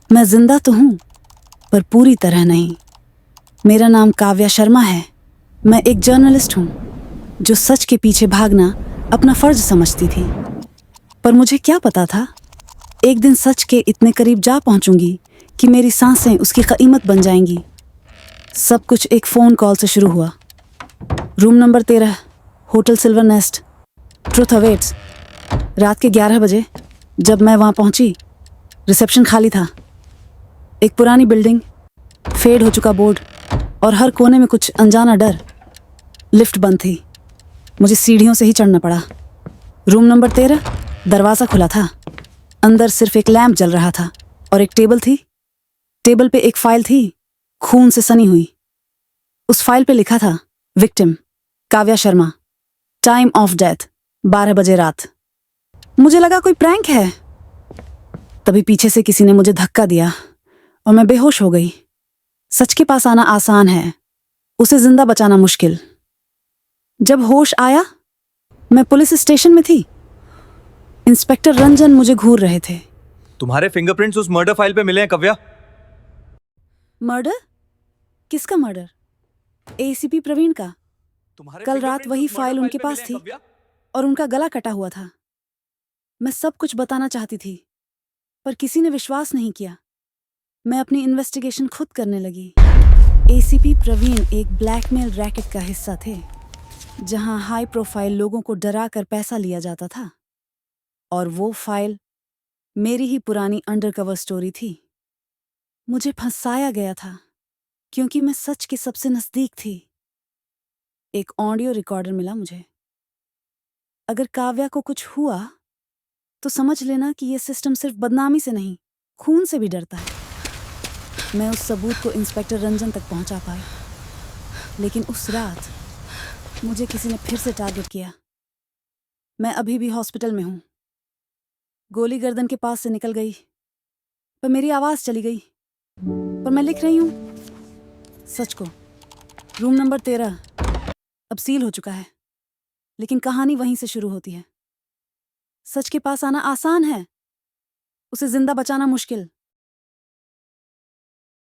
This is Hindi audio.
मैं जिंदा तो हूँ, पर पूरी तरह नहीं। मेरा नाम काव्या शर्मा है। मैं एक जर्नलिस्ट हूँ जो सच के पीछे भागना अपना फर्ज समझती थी। पर मुझे क्या पता था, एक दिन सच के इतने करीब जा पहुंचूंगी कि मेरी सांसें उसकी कीमत बन जाएंगी। सब कुछ एक फ़ोन कॉल से शुरू हुआ। Room number 13, hotel silver nest, truth awaits. रात के 11 बजे जब मैं वहाँ पहुँची, रिसेप्शन खाली था। एक पुरानी बिल्डिंग, फेड हो चुका बोर्ड और हर कोने में कुछ अनजाना डर। लिफ्ट बंद थी, मुझे सीढ़ियों से ही चढ़ना पड़ा। रूम नंबर 13, दरवाज़ा खुला था। अंदर सिर्फ एक लैंप जल रहा था और एक टेबल थी। टेबल पे एक फाइल थी, खून से सनी हुई। उस फाइल पे लिखा था, victim Kavya Sharma, time of death 12 बजे रात। मुझे लगा कोई प्रैंक है। तभी पीछे से किसी ने मुझे धक्का दिया और मैं बेहोश हो गई। सच के पास आना आसान है, उसे जिंदा बचाना मुश्किल। जब होश आया, मैं पुलिस स्टेशन में थी। इंस्पेक्टर रंजन मुझे घूर रहे थे। तुम्हारे फिंगरप्रिंट्स उस मर्डर फाइल पे मिले हैं कव्या। मर्डर? किसका मर्डर? एसीपी प्रवीण का। तुम्हारे कल रात fingerprints वही उस murder फाइल file उनके पे पास मिले हैं, थी कव्या। और उनका गला कटा हुआ था। मैं सब कुछ बताना चाहती थी, पर किसी ने विश्वास नहीं किया। मैं अपनी इन्वेस्टिगेशन खुद करने लगी। एसीपी प्रवीण एक ब्लैकमेल रैकेट का हिस्सा थे, जहां हाई प्रोफाइल लोगों को डरा कर पैसा लिया जाता था। और वो फाइल मेरी ही पुरानी अंडरकवर स्टोरी थी। मुझे फंसाया गया था क्योंकि मैं सच के सबसे नजदीक थी। एक ऑडियो रिकॉर्डर मिला मुझे। अगर काव्या को कुछ हुआ तो समझ लेना कि ये सिस्टम सिर्फ बदनामी से नहीं, खून से भी डरता है। मैं उस सबूत को इंस्पेक्टर रंजन तक पहुंचा पाई, लेकिन उस रात मुझे किसी ने फिर से टारगेट किया। मैं अभी भी हॉस्पिटल में हूं। गोली गर्दन के पास से निकल गई, पर मेरी आवाज चली गई। पर मैं लिख रही हूं सच को। रूम नंबर 13 अब सील हो चुका है, लेकिन कहानी वहीं से शुरू होती है। सच के पास आना आसान है, उसे जिंदा बचाना मुश्किल।